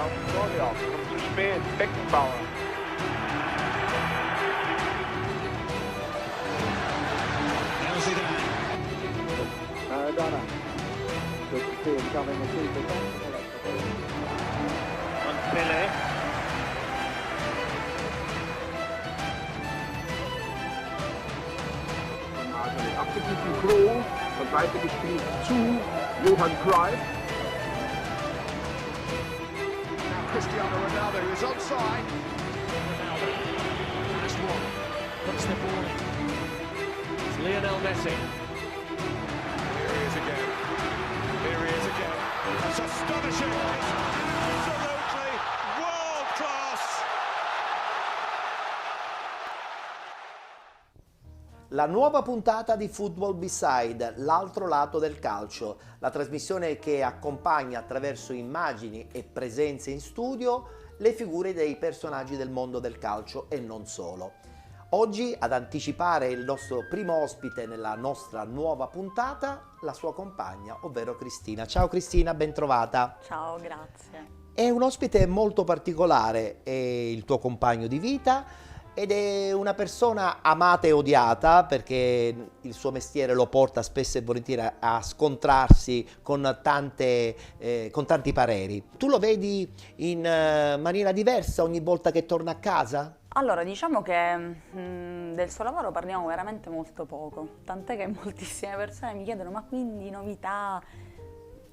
Victoria kommt zu spät, Beckenbauer. Maradona. Good to see him coming and see the Und Pele. Abgeglichen Klo, von Seite gespielt zu Johann Cruyff. Cristiano Ronaldo is onside. Ronaldo has one. Puts the ball in. It's Lionel Messi. Here he is again. Here he is again. That's astonishing. It's absolutely world class. La nuova puntata di Football B-Side, l'altro lato del calcio, la trasmissione che accompagna attraverso immagini e presenze in studio le figure dei personaggi del mondo del calcio e non solo. Oggi, ad anticipare il nostro primo ospite nella nostra nuova puntata, la sua compagna, ovvero Cristina. Ciao Cristina, ben trovata. Ciao, grazie. È un ospite molto particolare, è il tuo compagno di vita, ed è una persona amata e odiata perché il suo mestiere lo porta spesso e volentieri a scontrarsi con tanti pareri. Tu lo vedi in maniera diversa ogni volta che torna a casa? Allora, diciamo che del suo lavoro parliamo veramente molto poco, tant'è che moltissime persone mi chiedono ma quindi novità?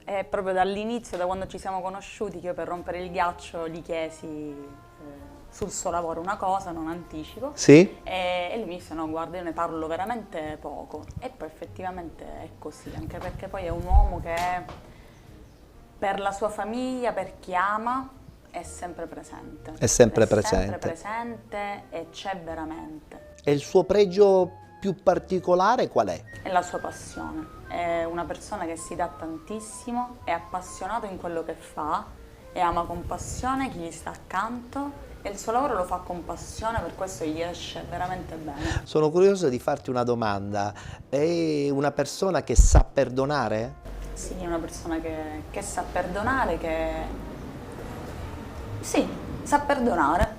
E proprio dall'inizio, da quando ci siamo conosciuti, che io per rompere il ghiaccio gli chiesi sul suo lavoro una cosa, non anticipo. Sì. E lui mi disse no, guarda, io ne parlo veramente poco. E poi effettivamente è così, anche perché poi è un uomo che per la sua famiglia, per chi ama, è sempre presente. È sempre È presente. sempre presente e c'è veramente. E il suo pregio più particolare qual è? È la sua passione. È una persona che si dà tantissimo, è appassionato in quello che fa e ama con passione chi gli sta accanto. E il suo lavoro lo fa con passione, per questo gli esce veramente bene. Sono curioso di farti una domanda. È una persona che sa perdonare? Sì, è una persona che sa perdonare, che... Sì, sa perdonare.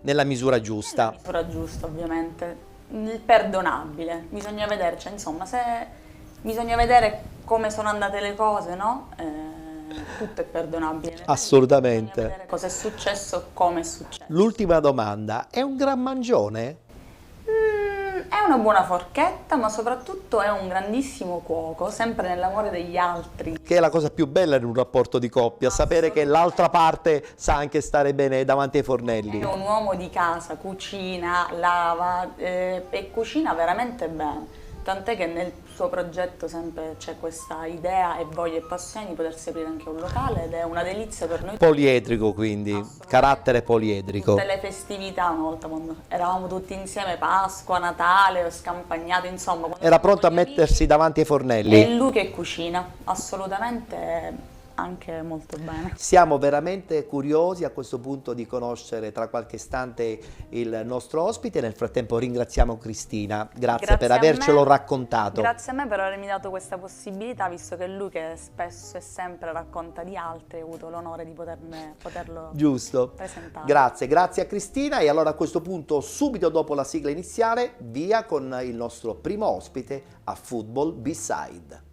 Nella misura giusta. Nella misura giusta, ovviamente. Il perdonabile. Bisogna vedere, cioè, insomma, se... Bisogna vedere come sono andate le cose, no? Tutto è perdonabile. Assolutamente. Bisogna vedere cosa è successo, come è successo. L'ultima domanda, è un gran mangione? È una buona forchetta, ma soprattutto è un grandissimo cuoco, sempre nell'amore degli altri. Che è la cosa più bella in un rapporto di coppia, sapere che l'altra parte sa anche stare bene davanti ai fornelli. È un uomo di casa, cucina, lava e cucina veramente bene. Tant'è che nel suo progetto sempre c'è questa idea e voglia e passione di potersi aprire anche un locale ed è una delizia per noi. Poliedrico quindi, carattere poliedrico. Tutte le festività, una volta quando eravamo tutti insieme, Pasqua, Natale, scampagnate, insomma. Era pronto a mettersi davanti ai fornelli. È lui che cucina, assolutamente anche molto bene. Siamo veramente curiosi a questo punto di conoscere tra qualche istante il nostro ospite. Nel frattempo ringraziamo Cristina, grazie per a avercelo me. raccontato. Grazie a me per avermi dato questa possibilità, visto che lui che spesso e sempre racconta di altri, ha avuto l'onore di poterlo Giusto. presentare. Grazie a Cristina e allora a questo punto, subito dopo la sigla iniziale, via con il nostro primo ospite a Football B-Side.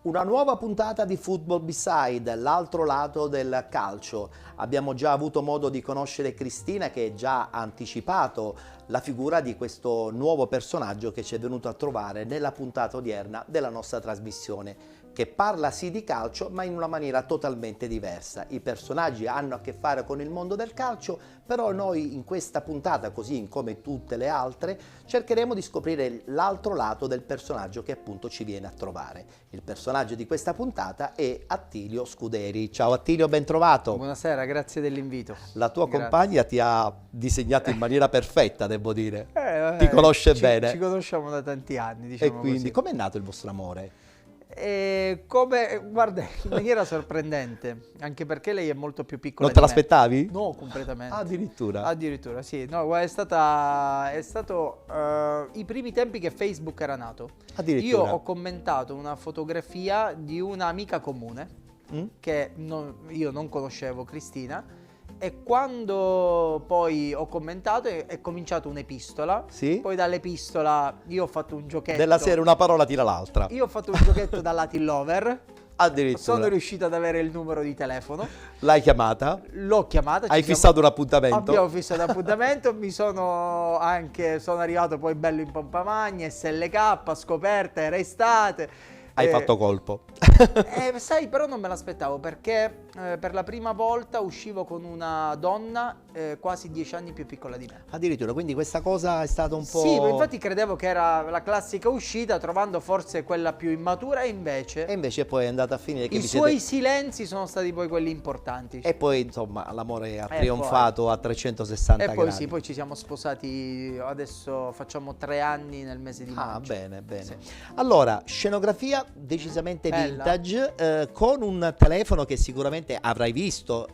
Una nuova puntata di Football Beside, l'altro lato del calcio. Abbiamo già avuto modo di conoscere Cristina, che già ha anticipato la figura di questo nuovo personaggio che ci è venuto a trovare nella puntata odierna della nostra trasmissione, che parla sì di calcio ma in una maniera totalmente diversa. I personaggi hanno a che fare con il mondo del calcio, però noi in questa puntata, così come tutte le altre, cercheremo di scoprire l'altro lato del personaggio che appunto ci viene a trovare. Il personaggio di questa puntata è Attilio Scuderi. Ciao Attilio, ben trovato. Buonasera, grazie dell'invito. La tua Grazie. compagna ti ha disegnato in maniera perfetta, devo dire. Ti conosce bene. Ci conosciamo da tanti anni, diciamo E quindi, così. com'è nato il vostro amore? Guarda, in maniera sorprendente, anche perché lei è molto più piccola Non te di me. l'aspettavi? No, completamente. Addirittura. Addirittura, sì. No, guarda, è stato i primi tempi che Facebook era nato. Addirittura. Io ho commentato una fotografia di un'amica comune che io non conoscevo, Cristina. E quando poi ho commentato è cominciato un'epistola. Sì. Poi dall'epistola io ho fatto un giochetto. Della serie una parola tira l'altra. Io ho fatto un giochetto da Latin Lover. Addirittura. Sono riuscito ad avere il numero di telefono. L'hai chiamata? L'ho chiamata. Hai fissato un appuntamento? Abbiamo fissato l'appuntamento. Sono arrivato poi bello in pompa magna, SLK, scoperta, era estate. Hai fatto colpo. Sai, però non me l'aspettavo perché per la prima volta uscivo con una donna quasi 10 anni più piccola di me. Addirittura, quindi questa cosa è stata un po'... Sì, infatti credevo che era la classica uscita, trovando forse quella più immatura, e invece poi è andata a finire che i vi suoi siete... silenzi sono stati poi quelli importanti. E poi, insomma, l'amore ha E trionfato a 360 E poi gradi. sì, poi ci siamo sposati, adesso facciamo 3 anni nel mese di maggio. Bene, bene. Sì. Allora, scenografia decisamente Bella. vintage, con un telefono che sicuramente avrai visto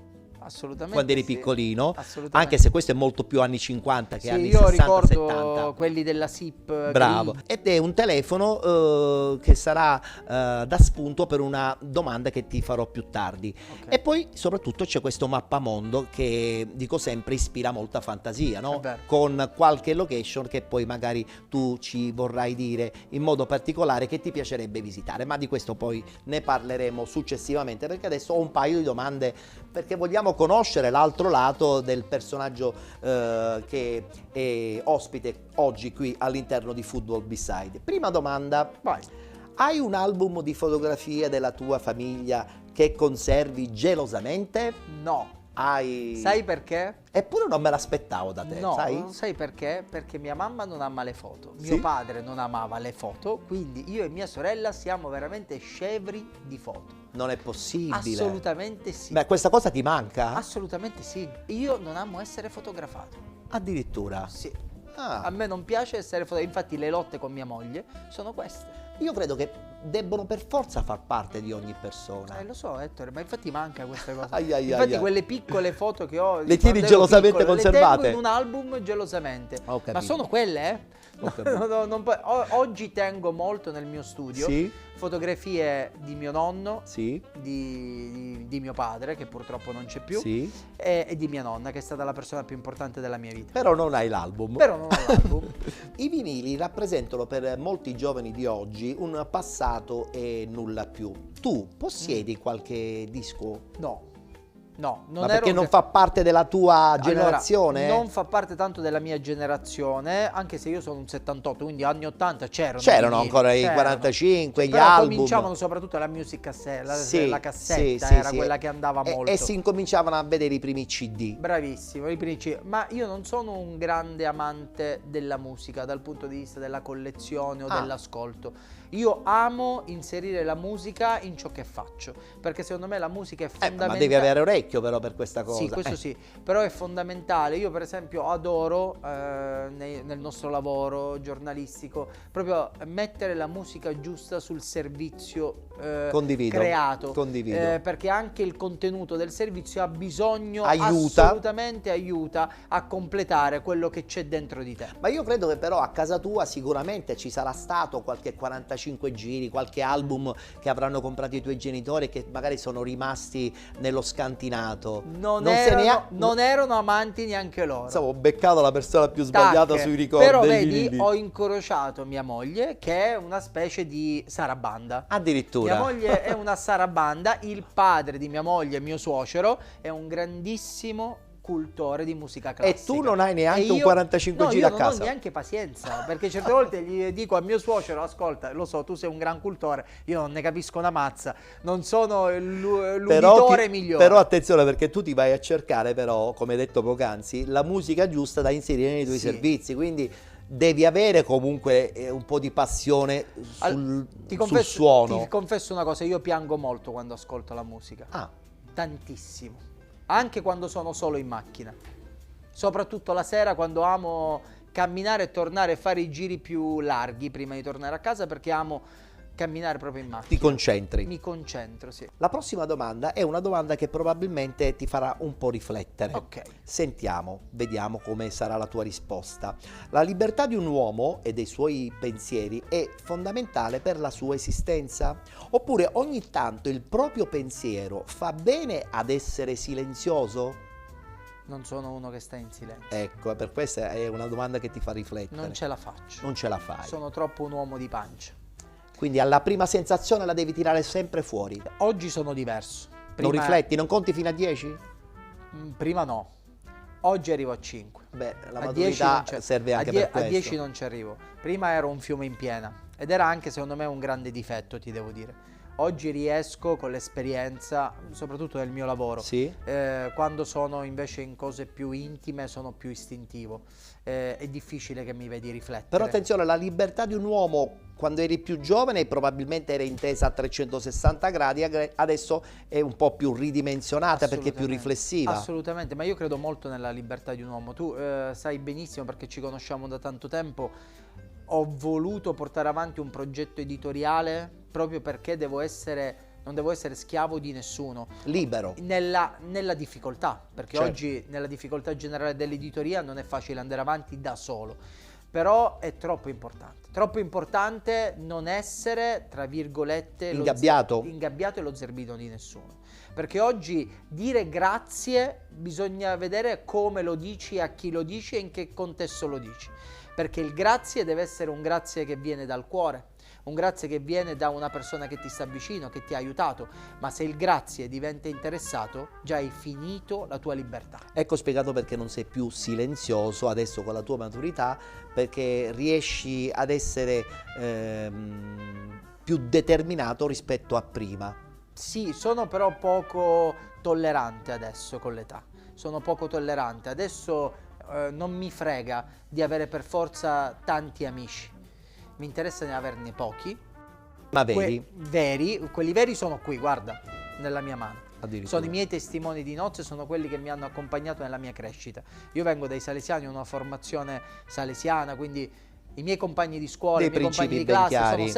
Assolutamente. quando eri sì. piccolino, Assolutamente. anche se questo è molto più anni 50 che Sì, anni io 60, ricordo 70. quelli della SIP. Bravo, grigi. ed è un telefono che sarà da spunto per una domanda che ti farò più tardi. Ok. E poi soprattutto c'è questo mappamondo che, dico sempre, ispira molta fantasia, no? È vero. Con qualche location che poi magari tu ci vorrai dire in modo particolare che ti piacerebbe visitare, ma di questo poi ne parleremo successivamente, perché adesso ho un paio di domande, perché vogliamo conoscere l'altro lato del personaggio che è ospite oggi qui all'interno di Football Beside. Prima domanda: Vai. hai un album di fotografie della tua famiglia che conservi gelosamente? No. Hai... Sai perché? Eppure non me l'aspettavo da te, No, sai? sai perché? Perché mia mamma non ama le foto, Sì? mio padre non amava le foto, quindi io e mia sorella siamo veramente scevri di foto. Non è possibile. Assolutamente sì. Ma questa cosa ti manca? Assolutamente sì. Io non amo essere fotografato. Addirittura. Sì. Ah. A me non piace essere fotografato. Infatti le lotte con mia moglie sono queste. Io credo che debbono per forza far parte di ogni persona. Lo so, Ettore, ma infatti manca questa cosa. Ai, ai, Infatti ai. quelle piccole foto che ho Le di tieni quando ero gelosamente piccolo, conservate? Le tengo in un album gelosamente. Ho capito. Ma sono quelle, eh? Ho capito. Oggi tengo molto nel mio studio Sì? fotografie di mio nonno, Sì? di mio padre, che purtroppo non c'è più, Sì? e di mia nonna, che è stata la persona più importante della mia vita. Però non hai l'album. Però non ho l'album. I vinili rappresentano per molti giovani di oggi un passato e nulla più. Tu possiedi qualche disco? No. No, non Ma perché ero non fa parte della tua Allora, generazione? non fa parte tanto della mia generazione, anche se io sono un 78, quindi anni 80 c'erano. C'erano vinili, ancora i c'erano. 45, gli Però album. cominciavano soprattutto la music cassetta, Sì, la cassetta sì, era sì. quella che andava molto. E si incominciavano a vedere i primi CD. Bravissimo, i principi. Ma io non sono un grande amante della musica dal punto di vista della collezione o Ah. dell'ascolto. Io amo inserire la musica in ciò che faccio, perché secondo me la musica è fondamentale. Ma devi avere orecchio però per questa cosa. Sì, questo sì, però è fondamentale. Io per esempio adoro nel nostro lavoro giornalistico proprio mettere la musica giusta sul servizio Condivido, creato. condivido. Perché anche il contenuto del servizio ha bisogno, Aiuta. assolutamente aiuta a completare quello che c'è dentro di te. Ma io credo che però a casa tua sicuramente ci sarà stato qualche 45 giri, qualche album che avranno comprato i tuoi genitori e che magari sono rimasti nello nominato. Non se ne ha... non erano amanti neanche loro. Insomma, ho beccato la persona più sbagliata Tac. sui ricordi. Però dei vedi, vinili. ho incrociato mia moglie, che è una specie di sarabanda. Addirittura. Mia moglie è una sarabanda, il padre di mia moglie, mio suocero, è un grandissimo cultore di musica classica. E tu non hai neanche E un 45 no, giri io a non casa. ho neanche pazienza, perché certe volte gli dico a mio suocero: ascolta, lo so, tu sei un gran cultore, io non ne capisco una mazza, non sono l'uditore migliore. Però attenzione, perché tu ti vai a cercare, però, come hai detto poc'anzi, la musica giusta da inserire nei tuoi Sì. servizi, quindi devi avere comunque un po' di passione sul suono. Ti confesso una cosa, io piango molto quando ascolto la musica. Ah, Tantissimo. Anche quando sono solo in macchina. Soprattutto la sera, quando amo camminare e tornare e fare i giri più larghi prima di tornare a casa, perché amo camminare proprio in macchina. ti concentri. Mi concentro, sì. La prossima domanda è una domanda che probabilmente ti farà un po' riflettere. Ok. Sentiamo, vediamo come sarà la tua risposta. La libertà di un uomo e dei suoi pensieri è fondamentale per la sua esistenza? Oppure ogni tanto il proprio pensiero fa bene ad essere silenzioso? Non sono uno che sta in silenzio. Ecco, per questa è una domanda che ti fa riflettere. Non ce la faccio. Non ce la fai. Sono troppo un uomo di pancia. Quindi alla prima sensazione la devi tirare sempre fuori. Oggi sono diverso. Non rifletti, non conti fino a 10? Prima no. Oggi arrivo a 5. Beh, la A 10 maturità non c'è- serve anche a per questo. A 10 non ci arrivo. Prima ero un fiume in piena. Ed era anche, secondo me, un grande difetto, ti devo dire. Oggi riesco con l'esperienza, soprattutto nel mio lavoro. Sì. Quando sono invece in cose più intime sono più istintivo. È difficile che mi vedi riflettere. Però attenzione, la libertà di un uomo quando eri più giovane probabilmente era intesa a 360 gradi, adesso è un po' più ridimensionata perché è più Assolutamente. riflessiva. Assolutamente, ma io credo molto nella libertà di un uomo. Tu sai benissimo, perché ci conosciamo da tanto tempo, ho voluto portare avanti un progetto editoriale proprio perché non devo essere schiavo di nessuno. Libero. Nella difficoltà, perché Certo. oggi nella difficoltà generale dell'editoria non è facile andare avanti da solo. Però è troppo importante non essere, tra virgolette, Ingabbiato? ingabbiato e lo zerbino di nessuno. Perché oggi dire grazie bisogna vedere come lo dici, a chi lo dici e in che contesto lo dici. Perché il grazie deve essere un grazie che viene dal cuore, un grazie che viene da una persona che ti sta vicino, che ti ha aiutato. Ma se il grazie diventa interessato, già hai finito la tua libertà. Ecco spiegato perché non sei più silenzioso adesso con la tua maturità, perché riesci ad essere più determinato rispetto a prima. Sì, sono però poco tollerante adesso con l'età. Sono poco tollerante. Adesso non mi frega di avere per forza tanti amici. Mi interessa di averne pochi. Ma veri? Quelli veri sono qui, guarda, nella mia mano. Addirittura. Sono i miei testimoni di nozze, sono quelli che mi hanno accompagnato nella mia crescita. Io vengo dai salesiani, ho una formazione salesiana, quindi i miei compagni di scuola, Dei i miei compagni principi di ben classe chiari.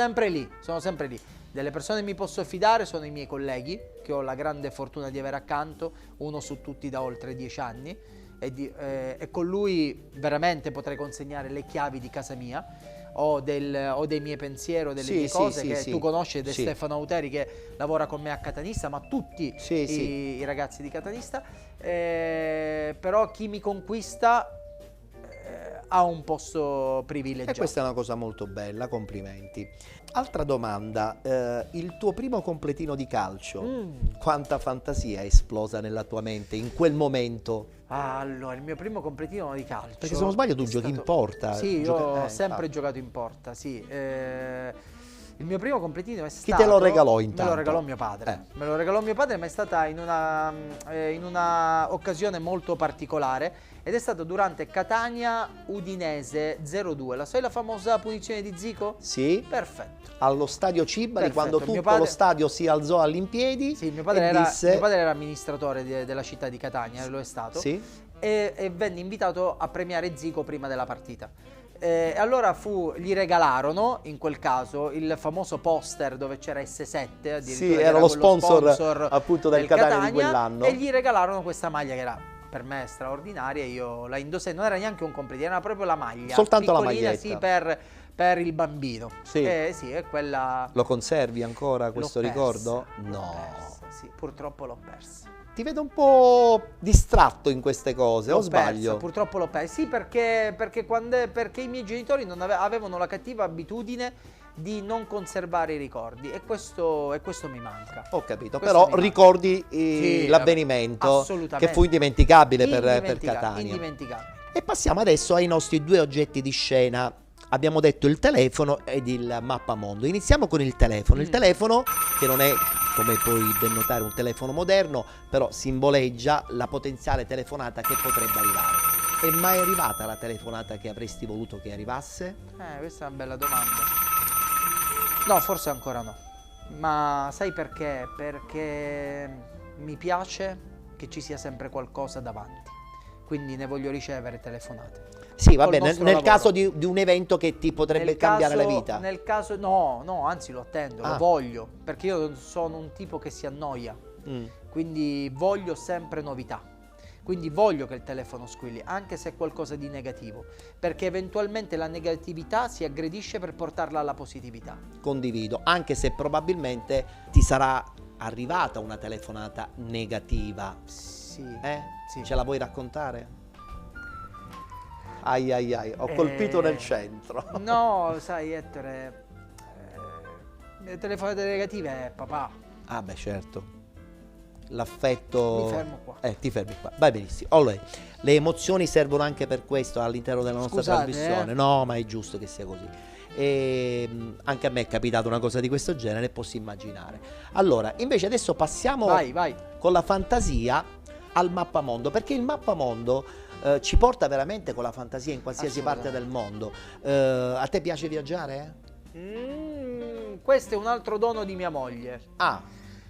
sono sempre lì. Delle persone che mi posso fidare sono i miei colleghi, che ho la grande fortuna di avere accanto, uno su tutti da oltre 10 anni, e con lui veramente potrei consegnare le chiavi di casa mia. O dei miei pensieri o delle mie cose che tu conosci, ed è Stefano Auteri che lavora con me a Catanista, ma tutti i ragazzi di Catanista. Però chi mi conquista ha un posto privilegiato. E questa è una cosa molto bella, complimenti. Altra domanda, il tuo primo completino di calcio, quanta fantasia è esplosa nella tua mente in quel momento? Allora, il mio primo completino di calcio. Perché se non sbaglio tu giochi in porta. Sì, io ho sempre giocato in porta, sì. Il mio primo completino è stato... Chi te lo regalò intanto? Me lo regalò mio padre. Me lo regalò mio padre, ma è stata in una occasione molto particolare, ed è stato durante Catania-Udinese 0-2. La sai la famosa punizione di Zico? Sì. Perfetto. Allo stadio Cibali, Perfetto. quando tutto lo stadio si alzò all'impiedi. Sì, mio padre era amministratore della città di Catania, lo è stato. Sì. E venne invitato a premiare Zico prima della partita. E allora gli regalarono, in quel caso, il famoso poster dove c'era S7, addirittura. Sì, era lo sponsor appunto del Catania di quell'anno. E gli regalarono questa maglia che era per me straordinaria, io la indossai, non era neanche un completino, era proprio la maglia. Soltanto la piccolina, maglietta. sì, per il bambino. Sì. Sì, è quella... Lo conservi ancora questo L'ho persa, ricordo? l'ho No. persa, sì, purtroppo l'ho persa. ti vedo un po' distratto in queste cose, o sbaglio? Purtroppo l'ho persa. Sì, perché i miei genitori non avevano la cattiva abitudine di non conservare i ricordi e questo mi manca. Ho capito, Questo però mi manca. ricordi Sì, l'avvenimento assolutamente. che fu indimenticabile per Catania. Indimenticabile. E passiamo adesso ai nostri due oggetti di scena. Abbiamo detto il telefono ed il mappamondo. Iniziamo con il telefono. Il telefono, che non è, come puoi ben notare, un telefono moderno, però simboleggia la potenziale telefonata che potrebbe arrivare. È mai arrivata la telefonata che avresti voluto che arrivasse? Questa è una bella domanda. No, forse ancora no. Ma sai perché? Perché mi piace che ci sia sempre qualcosa davanti. Quindi ne voglio ricevere telefonate. Sì, va Col bene, nostro nel lavoro. caso di un evento che ti potrebbe cambiare la vita. Nel caso, no, anzi lo attendo, Ah. lo voglio, perché io sono un tipo che si annoia, quindi voglio sempre novità. Quindi voglio che il telefono squilli, anche se è qualcosa di negativo, perché eventualmente la negatività si aggredisce per portarla alla positività. Condivido, anche se probabilmente ti sarà arrivata una telefonata negativa. Sì. Sì. Ce la vuoi raccontare? Ai ai ai, ho colpito nel centro. No, sai Ettore, le telefonate negative papà. Ah beh, certo. L'affetto... Mi fermo qua. Ti fermi qua, vai benissimo. Allora, le emozioni servono anche per questo all'interno della nostra Scusate, trasmissione. No, ma è giusto che sia così. E anche a me è capitata una cosa di questo genere, posso immaginare. Allora, invece adesso passiamo Vai. con la fantasia al mappamondo, perché il mappamondo ci porta veramente con la fantasia in qualsiasi parte del mondo. A te piace viaggiare? Questo è un altro dono di mia moglie. Ah,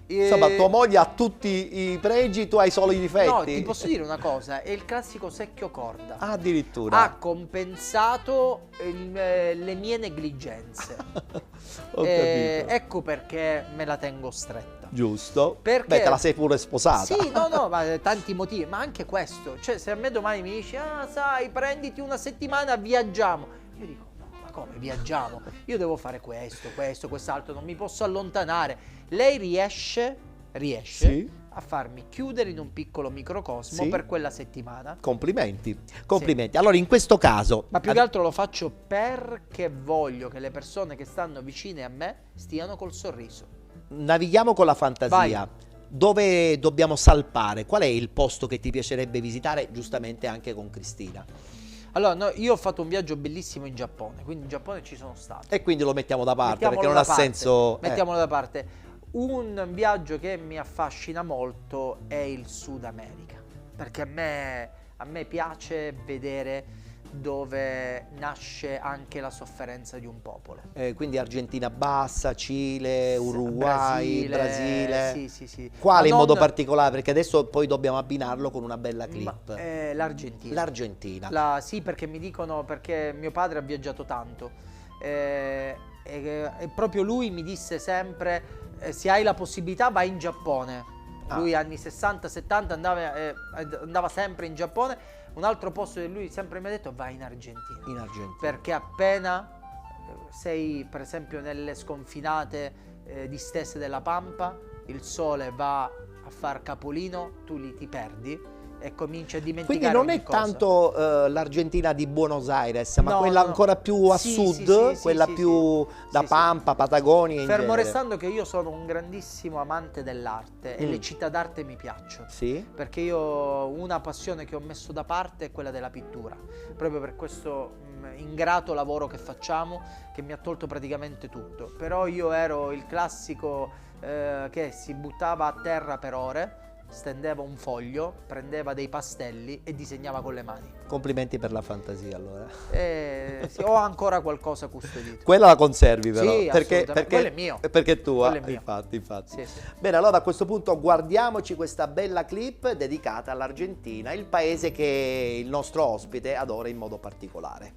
insomma, tua moglie ha tutti i pregi, tu hai solo i difetti. No, ti posso dire una cosa, è il classico secchio corda. Ah, addirittura. Ha compensato le mie negligenze. Ho capito. Ecco perché me la tengo stretta. Giusto. Perché? Beh, te la sei pure sposata. Sì, no, ma tanti motivi, ma anche questo. Cioè, se a me domani mi dici, sai, prenditi una settimana, viaggiamo. Io dico, no, ma come viaggiamo? Io devo fare questo, quest'altro, non mi posso allontanare. Lei riesce Sì. a farmi chiudere in un piccolo microcosmo Sì. per quella settimana. Complimenti. Allora, in questo caso... Ma più che altro lo faccio perché voglio che le persone che stanno vicine a me stiano col sorriso. Navighiamo con la fantasia. Vai. Dove dobbiamo salpare? Qual è il posto che ti piacerebbe visitare, giustamente anche con Cristina? Allora, no, io ho fatto un viaggio bellissimo in Giappone, quindi in Giappone ci sono stato. E quindi lo mettiamo da parte, Mettiamolo perché non da ha parte, senso... Mettiamolo da parte. Un viaggio che mi affascina molto è il Sud America, perché a me piace vedere dove nasce anche la sofferenza di un popolo. Quindi Argentina bassa, Cile, Uruguay, Brasile. Sì. Quale Ma in modo non- particolare? Perché adesso poi dobbiamo abbinarlo con una bella clip. L'Argentina. L'Argentina. Sì, perché mi dicono, perché mio padre ha viaggiato tanto e proprio lui mi disse sempre, se hai la possibilità vai in Giappone. Lui anni 60-70 andava sempre in Giappone. Un altro posto che lui sempre mi ha detto, vai in Argentina. In Argentina. Perché appena sei per esempio nelle sconfinate distese della Pampa, il sole va a far capolino, tu lì ti perdi e cominci a dimenticare. Quindi non ogni è cosa. tanto l'Argentina di Buenos Aires, ma No, quella no. ancora più a Sì, sud, sì, quella sì, più sì. da Sì, Pampa, Patagonia in Fermo genere. restando che io sono un grandissimo amante dell'arte e le città d'arte mi piacciono. Sì? Perché io una passione che ho messo da parte è quella della pittura, proprio per questo ingrato lavoro che facciamo che mi ha tolto praticamente tutto. Però io ero il classico che si buttava a terra per ore, stendeva un foglio, prendeva dei pastelli e disegnava con le mani. Complimenti per la fantasia, allora. Sì, ho ancora qualcosa custodito. Quella la conservi però, Sì, perché assolutamente. Quello è mio. Perché è tua, Quello è mio. infatti. Sì, sì. Bene, allora a questo punto guardiamoci questa bella clip dedicata all'Argentina, il paese che il nostro ospite adora in modo particolare.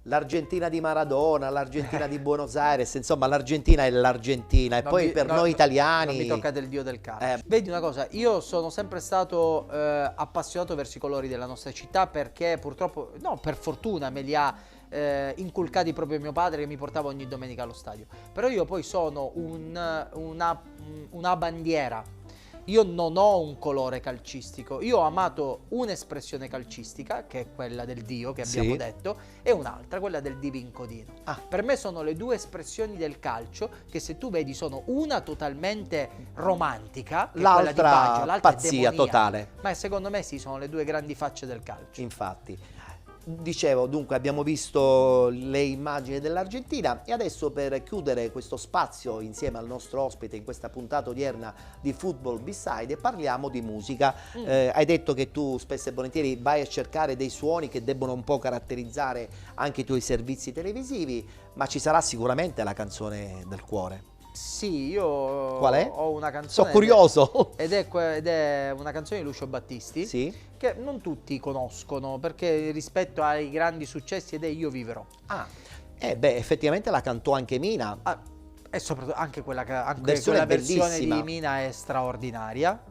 l'Argentina di Maradona, l'Argentina di Buenos Aires, insomma l'Argentina è l'Argentina e poi per noi italiani... Non mi tocca del dio del calcio. Vedi una cosa, io sono sempre stato appassionato verso i colori della nostra città perché purtroppo, no, per fortuna me li ha inculcati proprio mio padre che mi portava ogni domenica allo stadio. Però io poi sono una bandiera. Io non ho un colore calcistico, io ho amato un'espressione calcistica, che è quella del Dio che abbiamo detto, e un'altra, quella del Divincodino. Per me sono le due espressioni del calcio che se tu vedi sono una totalmente romantica, che è quella di Baggio, l'altra pazzia è demoniaca. totale. Ma secondo me sì, sono le due grandi facce del calcio. Infatti. Dicevo, dunque abbiamo visto le immagini dell'Argentina e adesso per chiudere questo spazio insieme al nostro ospite in questa puntata odierna di Football B-Side parliamo di musica. Hai detto che tu spesso e volentieri vai a cercare dei suoni che debbono un po' caratterizzare anche i tuoi servizi televisivi, ma ci sarà sicuramente la canzone del cuore. Sì, io Qual è? ho una canzone. Sono curioso. Ed è una canzone di Lucio Battisti. Sì. Che non tutti conoscono perché rispetto ai grandi successi ed è Io vivrò. Effettivamente la cantò anche Mina. E soprattutto anche quella Versione versione bellissima. di Mina è straordinaria.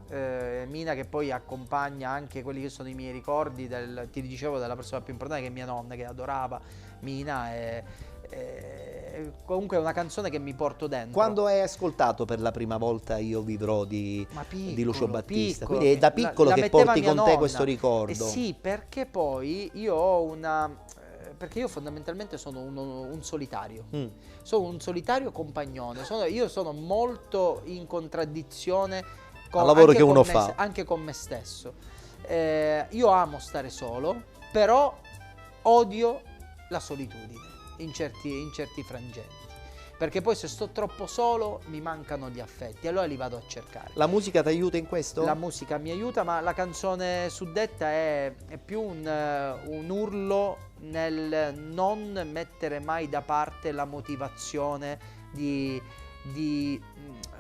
Mina che poi accompagna anche quelli che sono i miei ricordi ti dicevo della persona più importante che è mia nonna che adorava Mina comunque è una canzone che mi porto dentro. Quando hai ascoltato per la prima volta Io vivrò di Lucio Battista? Piccolo. Quindi è da piccolo La che metteva porti mia con te nonna. questo ricordo. Sì, perché poi io ho perché io fondamentalmente sono un solitario. Sono un solitario compagnone. Io sono molto in contraddizione al lavoro che uno fa. Anche con me stesso. Io amo stare solo, però odio la solitudine in certi frangenti. Perché poi se sto troppo solo mi mancano gli affetti, allora li vado a cercare. La musica ti aiuta in questo? La musica mi aiuta, ma la canzone suddetta è più un urlo nel non mettere mai da parte la motivazione di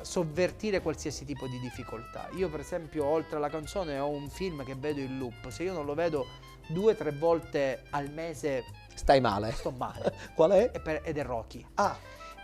sovvertire qualsiasi tipo di difficoltà. Io per esempio oltre alla canzone ho un film che vedo in loop, se io non lo vedo 2 o 3 volte al mese stai male. sto male. Qual è? Ed è Rocky.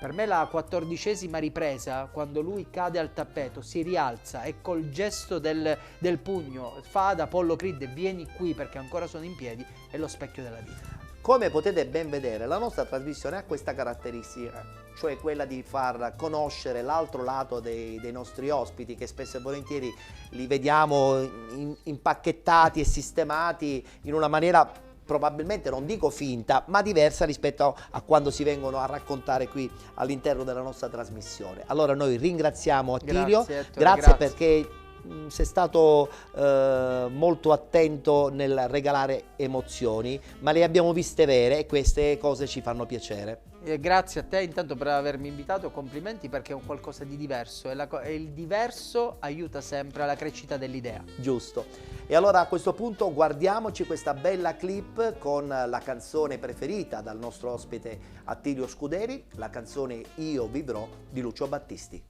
Per me la 14ª ripresa, quando lui cade al tappeto, si rialza e col gesto del pugno fa ad Apollo Creed vieni qui perché ancora sono in piedi, è lo specchio della vita. Come potete ben vedere, la nostra trasmissione ha questa caratteristica, cioè quella di far conoscere l'altro lato dei nostri ospiti, che spesso e volentieri li vediamo impacchettati e sistemati in una maniera probabilmente, non dico finta, ma diversa rispetto a quando si vengono a raccontare qui all'interno della nostra trasmissione. Allora noi ringraziamo Attilio, grazie perché sei stato molto attento nel regalare emozioni, ma le abbiamo viste vere e queste cose ci fanno piacere. Grazie a te intanto per avermi invitato, complimenti perché è un qualcosa di diverso e il diverso aiuta sempre alla crescita dell'idea. Giusto. E allora a questo punto guardiamoci questa bella clip con la canzone preferita dal nostro ospite Attilio Scuderi, la canzone Io vivrò di Lucio Battisti.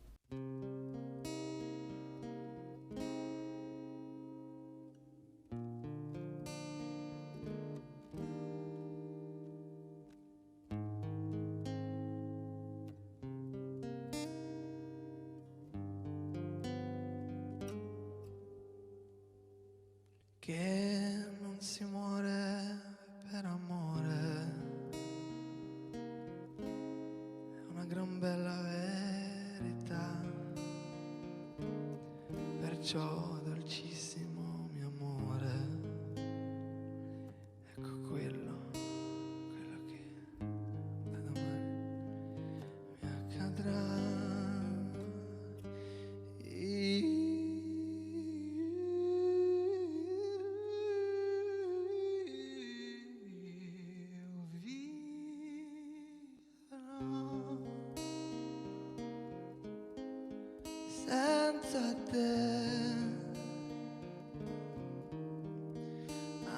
Che non si muore per amore, è una gran bella verità, perciò dolcissimo mio amore, ecco quello che da domani mi accadrà. Senza te,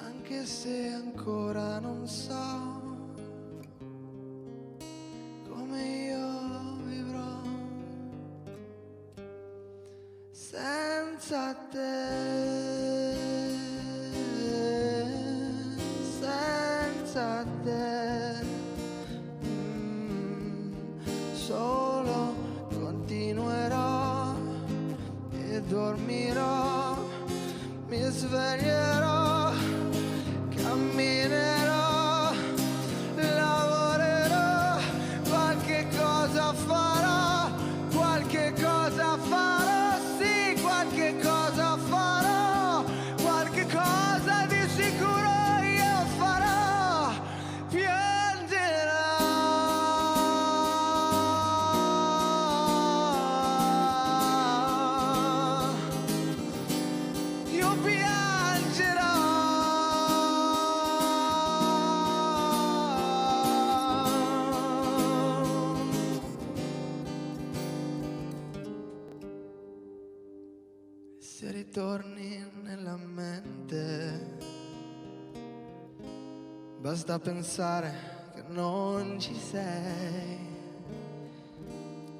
anche se ancora non so come io vivrò senza te, senza te. dormirò, mi sveglierò, camminerò, lavorerò, qualche cosa farò, sì, qualche cosa farò, qualche cosa di sicuro io farò, piangerò, io piangerò. Se ritorni nella mente, basta pensare che non ci sei,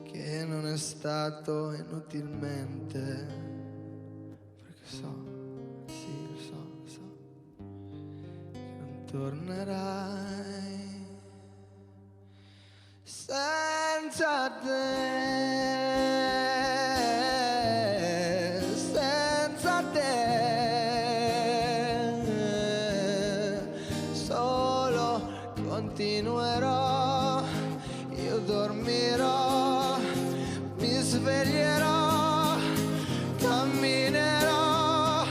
che non è stato inutilmente, perché so, sì, lo so, che non tornerai senza te, solo continuerò, io dormirò, mi sveglierò, camminerò,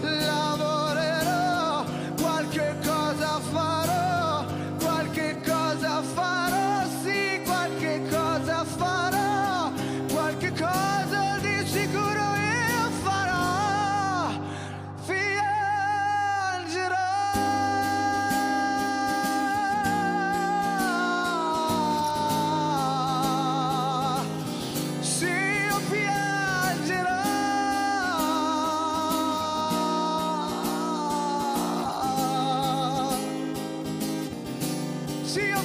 lavorerò, qualche cosa farò, sì, qualche cosa farò, qualche cosa di sicuro io farò, piangerò, sì, io piangerò. Sì, io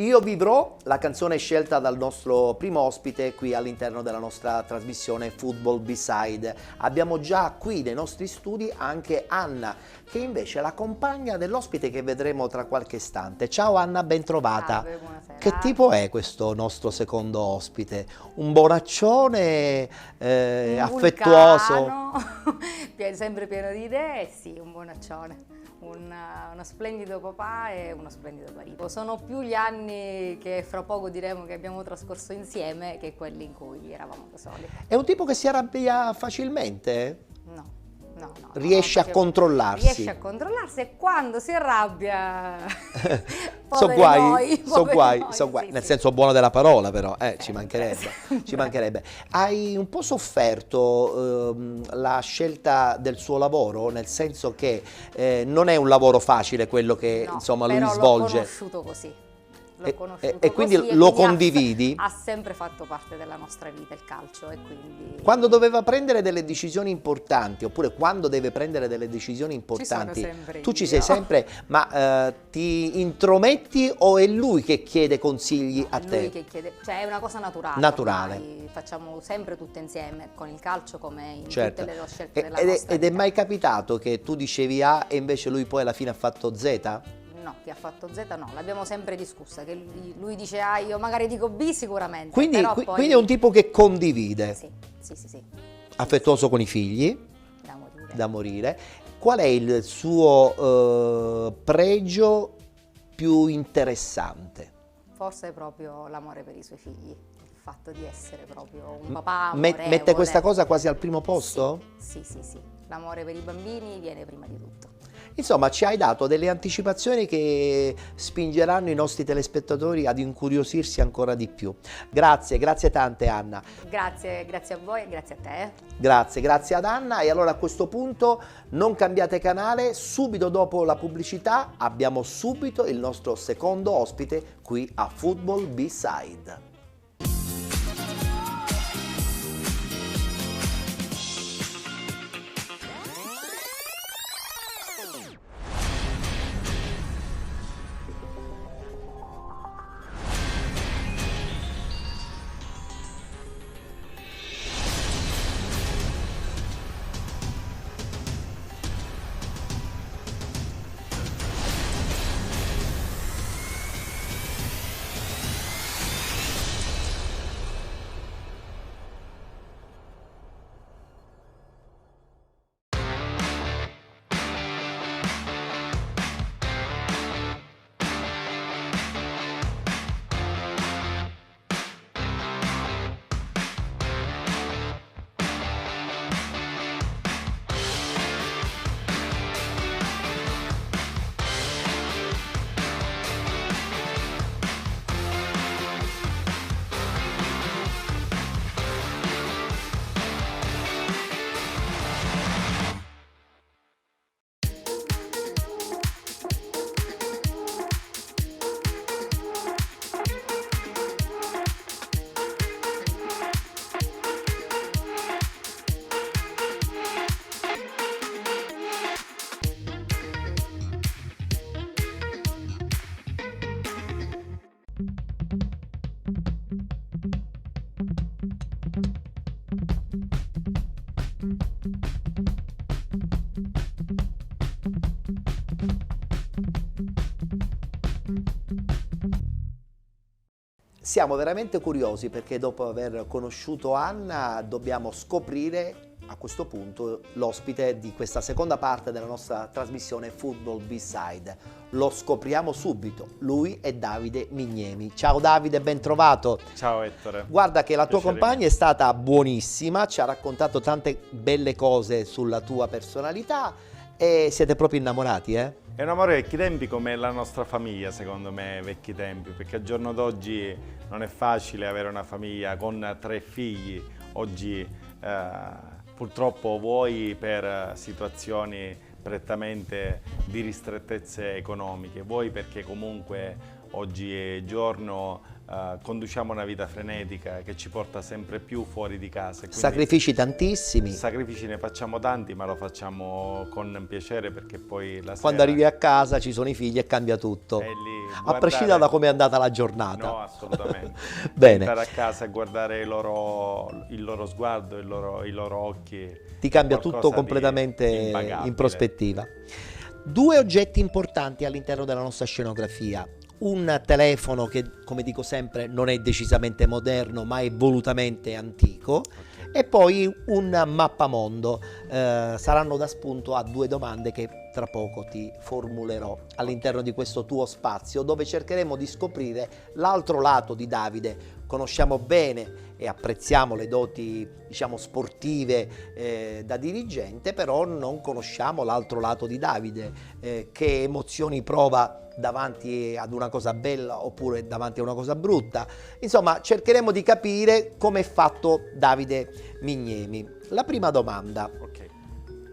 Io vivrò, la canzone scelta dal nostro primo ospite qui all'interno della nostra trasmissione Football B-Side. Abbiamo già qui nei nostri studi anche Anna, che invece è la compagna dell'ospite che vedremo tra qualche istante. Ciao Anna, ben trovata. Salve, buonasera. Che tipo è questo nostro secondo ospite? Un bonaccione, Un affettuoso? vulcano, sempre pieno di idee, sì, un bonaccione. Uno splendido papà e uno splendido marito. Sono più gli anni che fra poco diremo che abbiamo trascorso insieme che quelli in cui eravamo da soli. È un tipo che si arrabbia facilmente? No. Riesce a controllarsi? Riesce a controllarsi e quando si arrabbia So poveri guai, noi, so guai, sì, nel sì. senso buono della parola però, ci mancherebbe. Hai un po' sofferto la scelta del suo lavoro, nel senso che non è un lavoro facile quello che No, insomma lui però svolge. l'ho conosciuto così. L'ho conosciuto e quindi così lo quindi condividi? Ha sempre fatto parte della nostra vita il calcio e quindi... Quando doveva prendere delle decisioni importanti, oppure quando deve prendere delle decisioni importanti, sempre tu ci io. sei sempre, ma ti intrometti o è lui che chiede consigli a Lui te? che chiede, cioè è una cosa naturale. Naturale. ormai, facciamo sempre tutte insieme, con il calcio come in Certo. tutte le scelte della Ed nostra è vita. mai capitato che tu dicevi A e invece lui poi alla fine ha fatto Z? No, che ha fatto Z no, l'abbiamo sempre discussa, che lui dice A, io magari dico B sicuramente. Quindi, però poi... quindi è un tipo che condivide, Sì. affettuoso con i figli, Da morire. da morire. Qual è il suo pregio più interessante? Forse è proprio l'amore per i suoi figli, il fatto di essere proprio un papà Mette amorevole. questa cosa quasi al primo posto? Sì. L'amore per i bambini viene prima di tutto. Insomma, ci hai dato delle anticipazioni che spingeranno i nostri telespettatori ad incuriosirsi ancora di più. Grazie, grazie tante Anna. Grazie a voi e grazie a te. Grazie ad Anna, e allora a questo punto non cambiate canale, subito dopo la pubblicità abbiamo subito il nostro secondo ospite qui a Football B-Side. Siamo veramente curiosi perché dopo aver conosciuto Anna dobbiamo scoprire a questo punto l'ospite di questa seconda parte della nostra trasmissione Football B-Side. Lo scopriamo subito, lui è Davide Mignemi. Ciao Davide, ben trovato. Ciao Ettore. Guarda che la tua Piacere compagna è stata buonissima, ci ha raccontato tante belle cose sulla tua personalità e siete proprio innamorati, eh? È un amore vecchi tempi come la nostra famiglia, secondo me, vecchi tempi, perché al giorno d'oggi non è facile avere una famiglia con 3 figli. Oggi purtroppo vuoi per situazioni prettamente di ristrettezze economiche, vuoi perché comunque oggi è giorno conduciamo una vita frenetica che ci porta sempre più fuori di casa. Sacrifici tantissimi. Sacrifici ne facciamo tanti, ma lo facciamo con piacere perché poi la Quando sera... arrivi a casa ci sono i figli e cambia tutto. Lì, A guardare... prescindere da come è andata la giornata. No, assolutamente. Bene. Stare a casa e guardare il loro sguardo, i loro occhi. Ti cambia qualcosa tutto di completamente impagabile. in prospettiva. 2 oggetti importanti all'interno della nostra scenografia. Un telefono che, come dico sempre, non è decisamente moderno, ma è volutamente antico. E poi un mappamondo. Saranno da spunto a 2 domande che tra poco ti formulerò all'interno di questo tuo spazio, dove cercheremo di scoprire l'altro lato di Davide. Conosciamo bene e apprezziamo le doti, diciamo, sportive da dirigente, però non conosciamo l'altro lato di Davide, che emozioni prova davanti ad una cosa bella oppure davanti a una cosa brutta. Insomma, cercheremo di capire come è fatto Davide Mignemi. La prima domanda: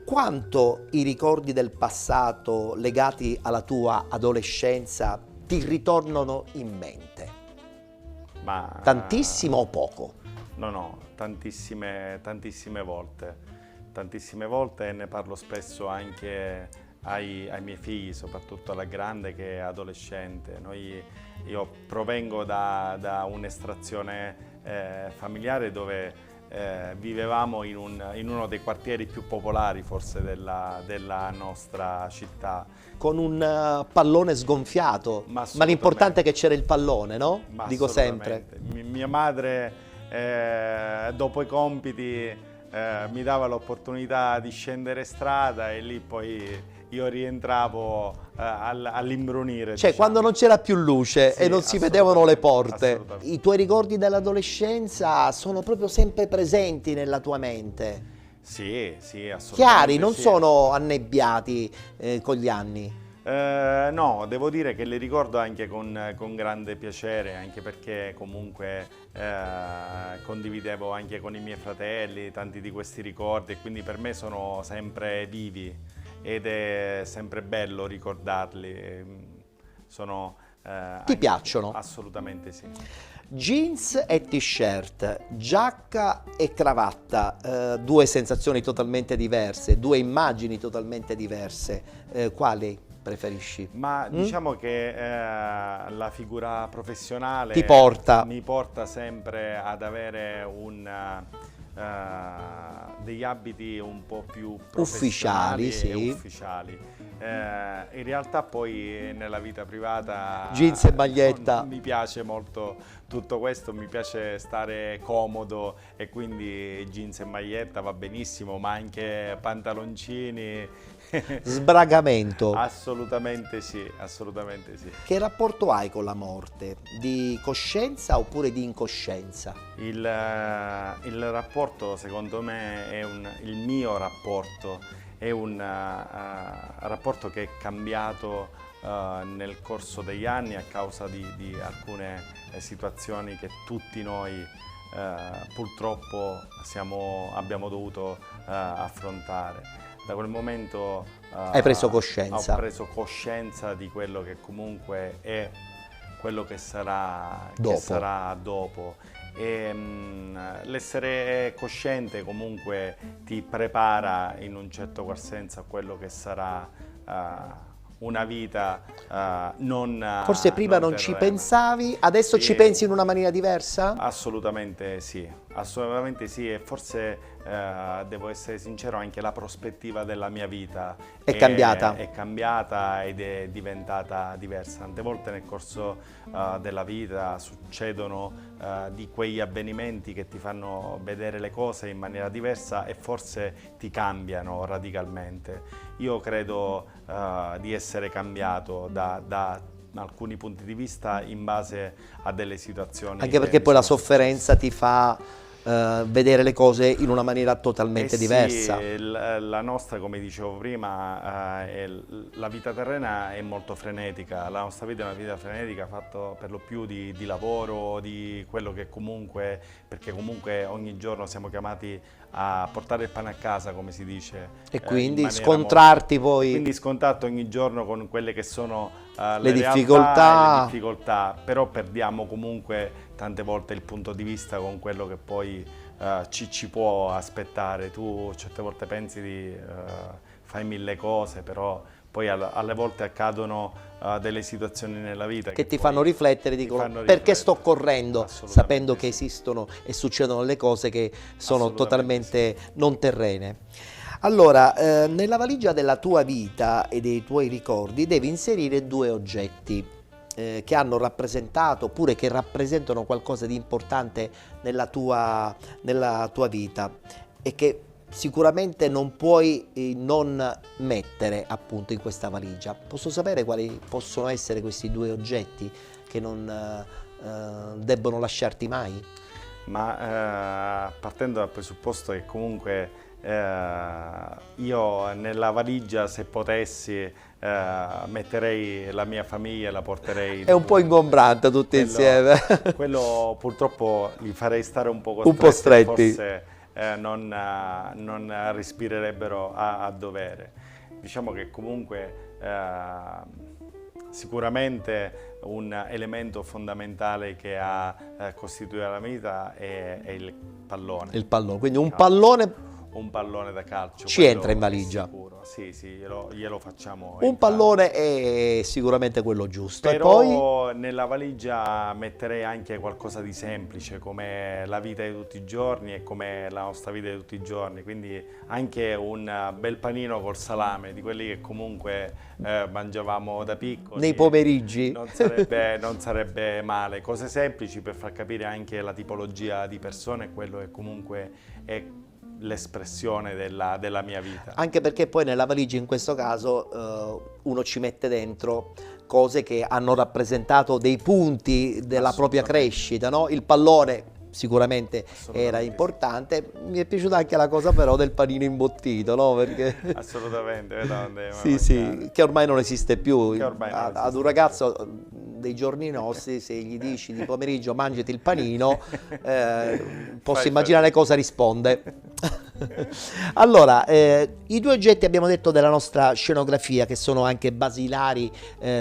quanto i ricordi del passato legati alla tua adolescenza ti ritornano in mente? Ma... Tantissimo o poco? No, tantissime volte. Tantissime volte, e ne parlo spesso anche ai miei figli, soprattutto alla grande che è adolescente. Io provengo da un'estrazione familiare dove vivevamo in uno dei quartieri più popolari forse della nostra città. Con un pallone sgonfiato, ma l'importante è che c'era il pallone, no? Dico sempre. Mia madre dopo i compiti mi dava l'opportunità di scendere strada e lì poi io rientravo all'imbrunire. Cioè, diciamo, quando non c'era più luce sì, e non si vedevano le porte. assolutamente. I tuoi ricordi dell'adolescenza sono proprio sempre presenti nella tua mente. Sì, sì, assolutamente. Chiari, non sì. sono annebbiati con gli anni. No, devo dire che li ricordo anche con grande piacere, anche perché comunque condividevo anche con i miei fratelli tanti di questi ricordi e quindi per me sono sempre vivi ed è sempre bello ricordarli. Sono, Ti anche- piacciono? Assolutamente sì. Jeans e t-shirt, giacca e cravatta, due sensazioni totalmente diverse, due immagini totalmente diverse. Quali preferisci? Ma diciamo che la figura professionale Ti porta. mi porta sempre ad avere degli abiti un po' più Ufficiali, professionali sì. e ufficiali. In realtà poi nella vita privata Jeans e maglietta. non mi piace molto tutto questo, mi piace stare comodo e quindi jeans e maglietta va benissimo, ma anche pantaloncini. Sbragamento. Assolutamente sì, assolutamente sì. Che rapporto hai con la morte? Di coscienza oppure di incoscienza? Il rapporto, secondo me, il mio rapporto è un rapporto che è cambiato nel corso degli anni a causa di alcune situazioni che tutti noi purtroppo abbiamo dovuto affrontare. Da quel momento Hai preso coscienza. ho preso coscienza di quello che comunque è quello che sarà dopo. E l'essere cosciente comunque ti prepara in un certo qual senso a quello che sarà una vita Forse prima non ci terrena. pensavi, adesso Sì. ci pensi in una maniera diversa? Assolutamente sì, e forse devo essere sincero, anche la prospettiva della mia vita È cambiata. È cambiata ed è diventata diversa. Tante volte nel corso della vita succedono di quegli avvenimenti che ti fanno vedere le cose in maniera diversa e forse ti cambiano radicalmente. Io credo di essere cambiato da alcuni punti di vista in base a delle situazioni. Anche che perché mi poi la sono sofferenza ti fa vedere le cose in una maniera totalmente sì, diversa. la nostra, come dicevo prima, la vita terrena è molto frenetica, la nostra vita è una vita frenetica fatta per lo più di lavoro, di quello che comunque, perché comunque ogni giorno siamo chiamati a portare il pane a casa, come si dice. E in quindi maniera scontrarti poi. Quindi scontatto ogni giorno con quelle che sono Le realtà difficoltà. e le difficoltà, però perdiamo comunque tante volte il punto di vista con quello che poi ci può aspettare. Tu certe volte pensi fai mille cose, però poi alle volte accadono delle situazioni nella vita Che ti poi fanno riflettere, ti dicono fanno perché riflettere. sto correndo Assolutamente sapendo sì. che esistono e succedono le cose che sono Assolutamente totalmente non terrene. Allora, nella valigia della tua vita e dei tuoi ricordi devi inserire due oggetti che hanno rappresentato oppure che rappresentano qualcosa di importante nella tua vita e che sicuramente non puoi non mettere appunto in questa valigia. Posso sapere quali possono essere questi due oggetti che non debbono lasciarti mai? Ma partendo dal presupposto che comunque io nella valigia, se potessi, metterei la mia famiglia, la porterei. È un po' ingombrante tutti insieme. Quello purtroppo li farei stare un po' Un po' stretti. Forse non respirerebbero a dovere. Diciamo che comunque sicuramente un elemento fondamentale che ha costituito la vita è il pallone. Il pallone, quindi un pallone. Un pallone da calcio. Ci quello entra in è valigia. Sicuro. Sì, glielo facciamo. Un entrare. pallone è sicuramente quello giusto. Però E poi nella valigia metterei anche qualcosa di semplice, come la vita di tutti i giorni e come la nostra vita di tutti i giorni. Quindi anche un bel panino col salame, di quelli che comunque mangiavamo da piccoli. nei pomeriggi. Non sarebbe male. Cose semplici per far capire anche la tipologia di persone, quello che comunque è l'espressione della mia vita. Anche perché poi nella valigia in questo caso uno ci mette dentro cose che hanno rappresentato dei punti della propria crescita, no? Il pallone sicuramente era importante. Mi è piaciuta anche la cosa però del panino imbottito, no? Perché Assolutamente, sì, che ormai non esiste più. Che ormai non esiste Ad un ragazzo dei giorni nostri, se gli dici di pomeriggio mangiati il panino, posso immaginare cosa risponde. Allora, i due oggetti abbiamo detto della nostra scenografia che sono anche basilari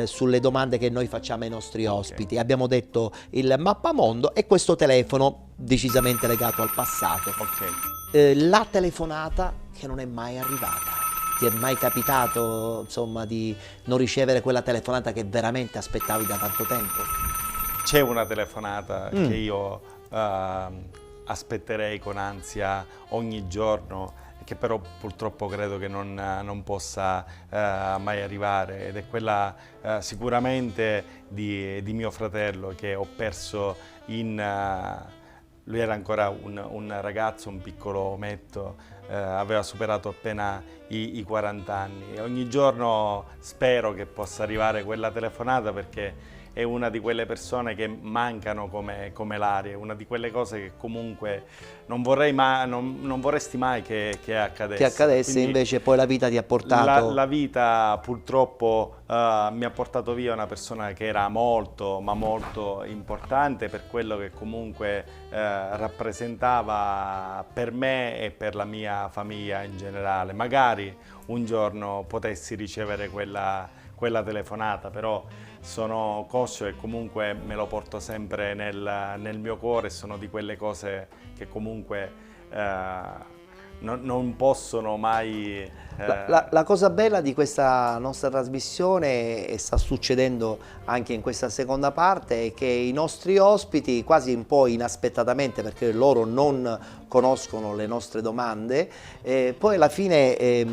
sulle domande che noi facciamo ai nostri ospiti. Abbiamo detto il mappamondo e questo telefono decisamente legato al passato. La telefonata che non è mai arrivata. Ti è mai capitato, insomma, di non ricevere quella telefonata che veramente aspettavi da tanto tempo? C'è una telefonata che io aspetterei con ansia ogni giorno, che però purtroppo credo che non possa mai arrivare, ed è quella sicuramente di mio fratello, che ho perso lui era ancora un ragazzo, un piccolo ometto, aveva superato appena i 40 anni e ogni giorno spero che possa arrivare quella telefonata, perché è una di quelle persone che mancano come l'aria, è una di quelle cose che comunque non vorresti mai che accadesse. Che accadesse. Quindi invece poi la vita ti ha portato... La vita purtroppo mi ha portato via una persona che era molto, ma molto importante per quello che comunque rappresentava per me e per la mia famiglia in generale. Magari un giorno potessi ricevere quella telefonata, però sono conscio e comunque me lo porto sempre nel mio cuore, sono di quelle cose che comunque non possono mai... La cosa bella di questa nostra trasmissione, e sta succedendo anche in questa seconda parte, è che i nostri ospiti, quasi un po' inaspettatamente, perché loro non conoscono le nostre domande, poi alla fine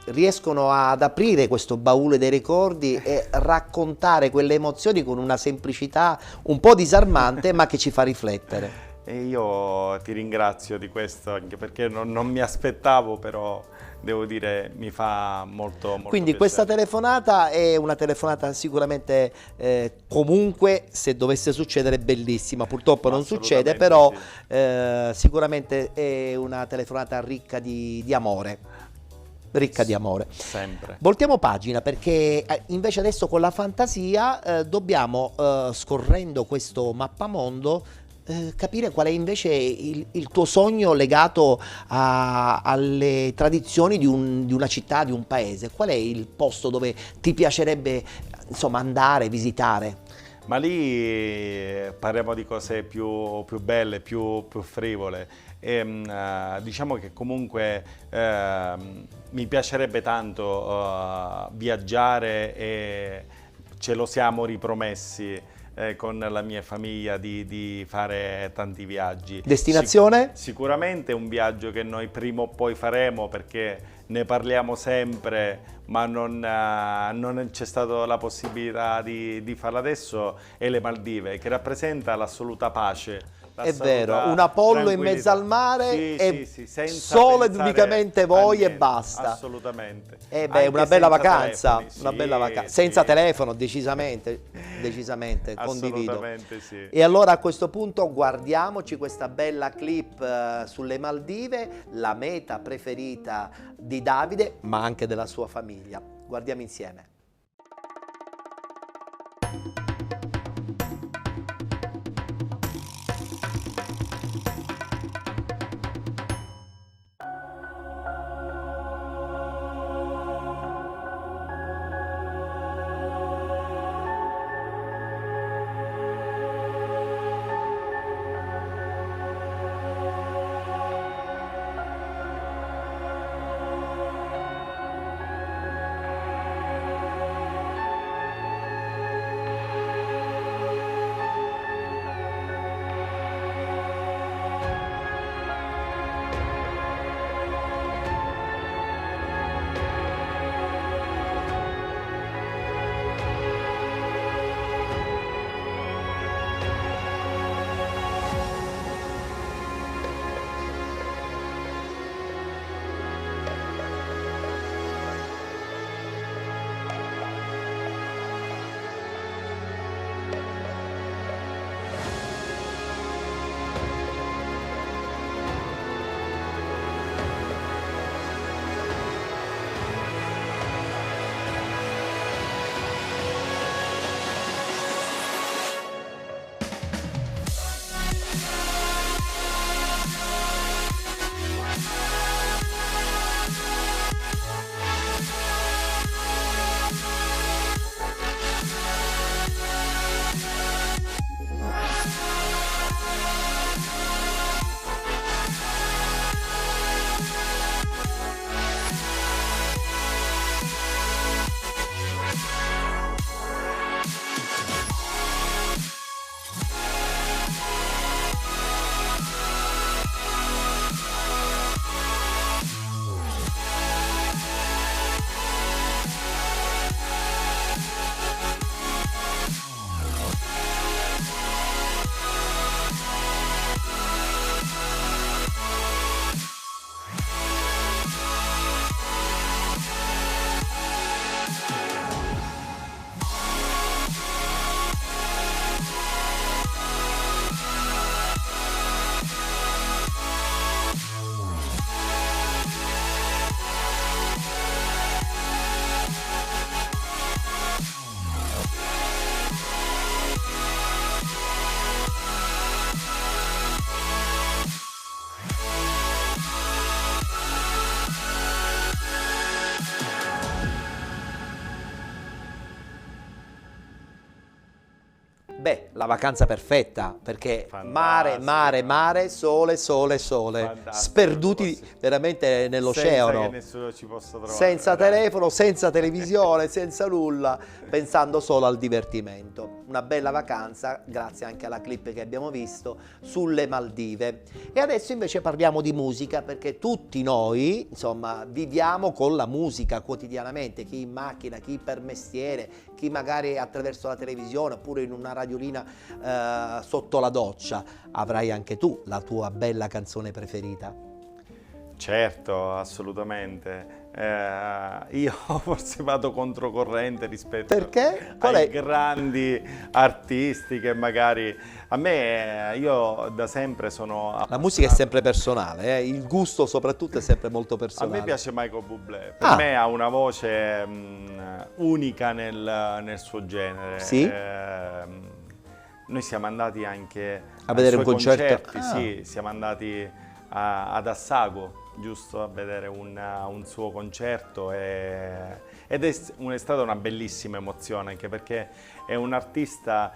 riescono ad aprire questo baule dei ricordi e raccontare quelle emozioni con una semplicità un po' disarmante, ma che ci fa riflettere. E io ti ringrazio di questo, anche perché non mi aspettavo, però devo dire mi fa molto Quindi piacere. Questa telefonata è una telefonata sicuramente, comunque se dovesse succedere, bellissima. Purtroppo non succede, però sì. Sicuramente è una telefonata ricca di amore. Ricca di amore. Sempre. Voltiamo pagina, perché invece adesso con la fantasia dobbiamo, scorrendo questo mappamondo, capire qual è invece il tuo sogno legato alle tradizioni di una città, di un paese. Qual è il posto dove ti piacerebbe, insomma, andare, visitare? Ma lì parliamo di cose più belle, più frivole. Diciamo che comunque mi piacerebbe tanto viaggiare, e ce lo siamo ripromessi con la mia famiglia di fare tanti viaggi. Destinazione? Sicuramente un viaggio che noi prima o poi faremo, perché ne parliamo sempre, ma non c'è stata la possibilità di farlo adesso, è le Maldive, che rappresenta l'assoluta pace. È vero, un Apollo in mezzo al mare, sì, solo ed unicamente voi e basta. Assolutamente. Una bella vacanza, telefoni, una bella vacanza. sì. Senza telefono, decisamente, condivido. Assolutamente sì. E allora a questo punto guardiamoci questa bella clip sulle Maldive, la meta preferita di Davide, ma anche della sua famiglia. Guardiamo insieme. Beh, la vacanza perfetta, perché Fantastica. mare, sole, Fantastico, sperduti posso- veramente nell'oceano. Senza che nessuno ci possa trovare. Senza veramente. telefono, senza televisione, senza nulla, pensando solo al divertimento. Una bella vacanza, grazie anche alla clip che abbiamo visto, sulle Maldive. E adesso invece parliamo di musica, perché tutti noi, insomma, viviamo con la musica quotidianamente, chi in macchina, chi per mestiere, chi magari attraverso la televisione oppure in una radiolina sotto la doccia. Avrai anche tu la tua bella canzone preferita? Certo, assolutamente. Io forse vado controcorrente rispetto Perché? Qual ai è? grandi artisti che magari... A me, io da sempre sono... La musica è sempre personale, il gusto soprattutto è sempre molto A personale. me piace Michael Bublé, per Ah. me ha una voce unica nel suo genere. Sì? Noi siamo andati anche A vedere ai un suoi concerto? concerti, Ah. sì, siamo andati ad Assago, giusto, a vedere un suo concerto ed è stata una bellissima emozione, anche perché è un artista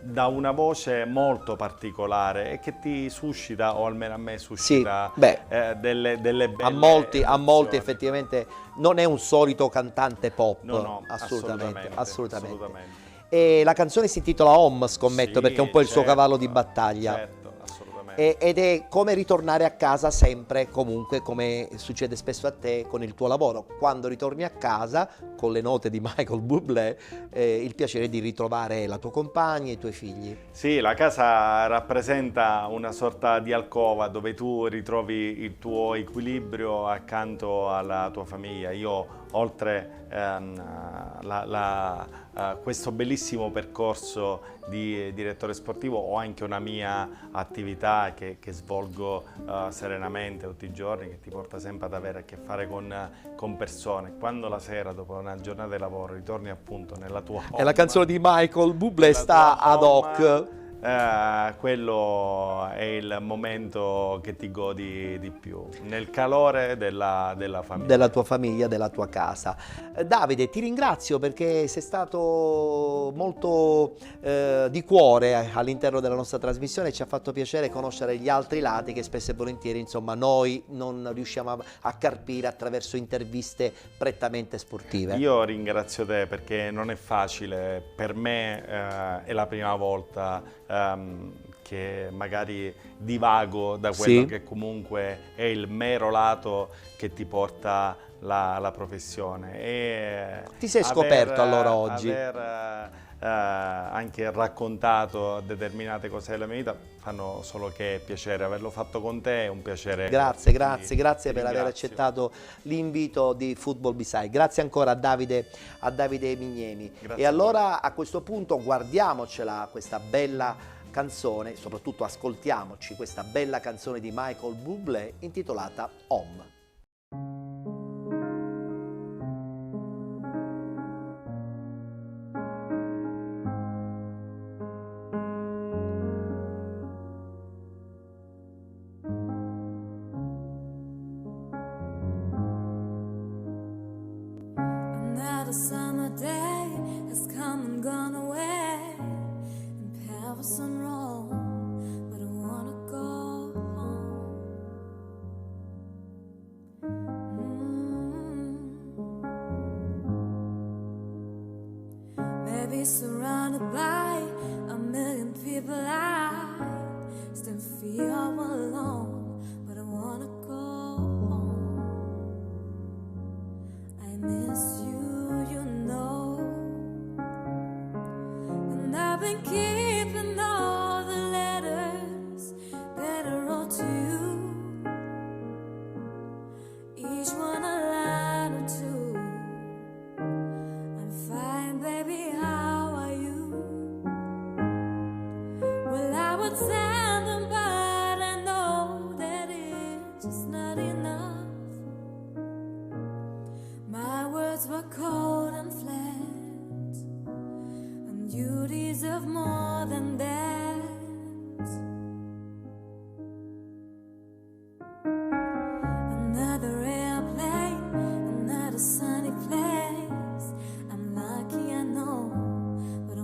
da una voce molto particolare e che ti suscita, o almeno a me suscita, Sì, beh, delle belle a molti emozioni. effettivamente non è un solito cantante pop, No, assolutamente. assolutamente. E la canzone si intitola Home, scommetto, Sì, perché è un po' il suo certo, cavallo di battaglia. Certo, assolutamente. Ed è come ritornare a casa sempre, comunque, come succede spesso a te con il tuo lavoro. Quando ritorni a casa, con le note di Michael Bublé, il piacere di ritrovare la tua compagna e i tuoi figli. Sì, la casa rappresenta una sorta di alcova dove tu ritrovi il tuo equilibrio accanto alla tua famiglia. Io, oltre questo bellissimo percorso di direttore sportivo, ho anche una mia attività che svolgo serenamente tutti i giorni, che ti porta sempre ad avere a che fare con persone. Quando la sera, dopo una giornata di lavoro, ritorni appunto nella tua E la canzone di Michael Bublé sta ad hoc. quello è il momento che ti godi di più, nel calore della famiglia. Della tua famiglia, della tua casa. Davide, ti ringrazio perché sei stato molto di cuore all'interno della nostra trasmissione, ci ha fatto piacere conoscere gli altri lati che spesso e volentieri, insomma, noi non riusciamo a carpire attraverso interviste prettamente sportive. Io ringrazio te perché non è facile, per me è la prima volta che magari divago da quello Sì. che comunque è il mero lato che ti porta la professione. E Ti sei scoperto allora oggi? Aver anche raccontato determinate cose della mia vita fanno solo che piacere. Averlo fatto con te è un piacere. Grazie Ti per aver ringrazio. accettato l'invito di Football Beside. Grazie ancora a Davide Mignemi. Grazie E a allora a questo punto guardiamocela questa bella canzone, soprattutto ascoltiamoci questa bella canzone di Michael Bublé intitolata Home. Another summer day has come and gone away, and Paris and Rome, but I wanna go home. Maybe surrounded by a million people, I still feel all alone, but I wanna go home. I miss you, you know, and I've been keeping all the letters that I wrote to you, each one a line or two. I'm fine, baby, how are you? Well, I would send them, but I know that it's just not enough. My words were cold and flat, and you deserve more than that. Another airplane, another sunny place. I'm lucky, I know, but I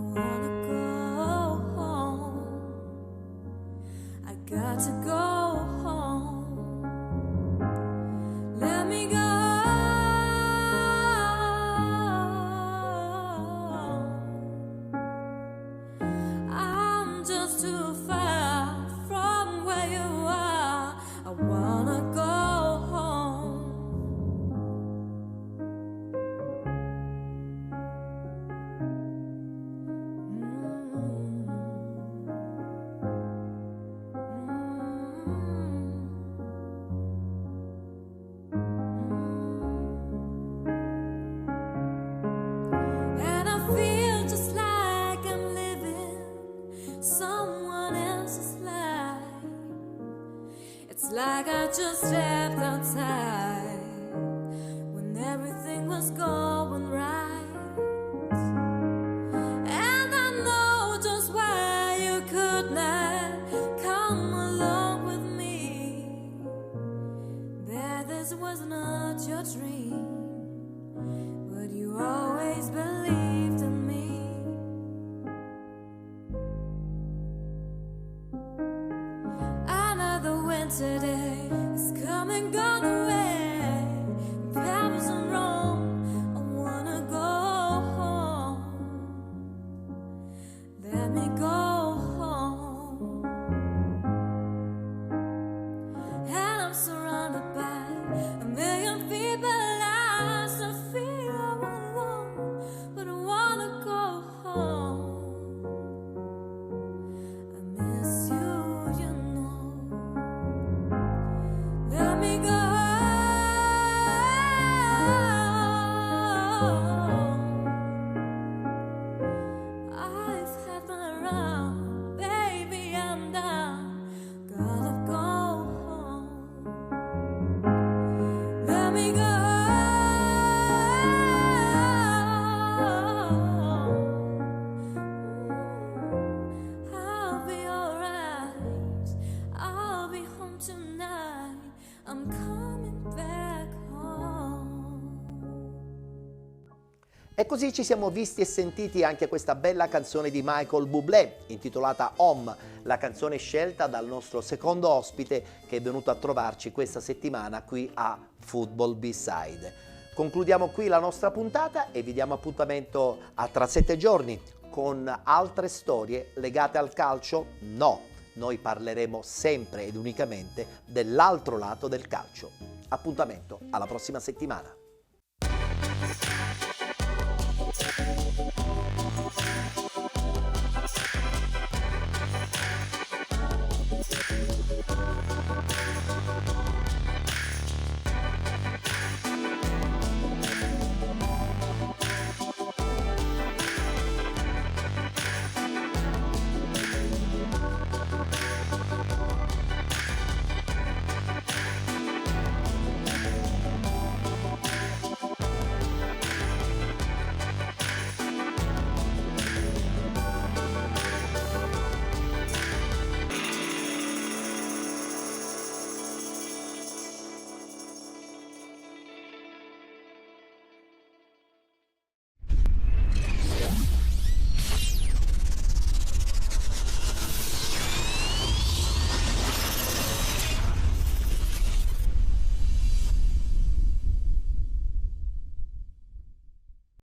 just stepped outside when everything was going right. And I know just why you could not come along with me. That this was not your dream, but you always believed in me. Another winter day is coming, gone away. In Paris and Rome, I wanna go home. Let me go home. And I'm surrounded by a million people. I still feel I'm alone, but I wanna go home. I miss you, you know. Let me go. I've had my round, baby, I'm down. Gotta go home. Let me go. I'll be alright. I'll be home tonight. I'm coming back home. E così ci siamo visti e sentiti anche questa bella canzone di Michael Bublé, intitolata Home, la canzone scelta dal nostro secondo ospite che è venuto a trovarci questa settimana qui a Football B-Side. Concludiamo qui la nostra puntata e vi diamo appuntamento a tra 7 giorni con altre storie legate al calcio? No, noi parleremo sempre ed unicamente dell'altro lato del calcio. Appuntamento alla prossima settimana.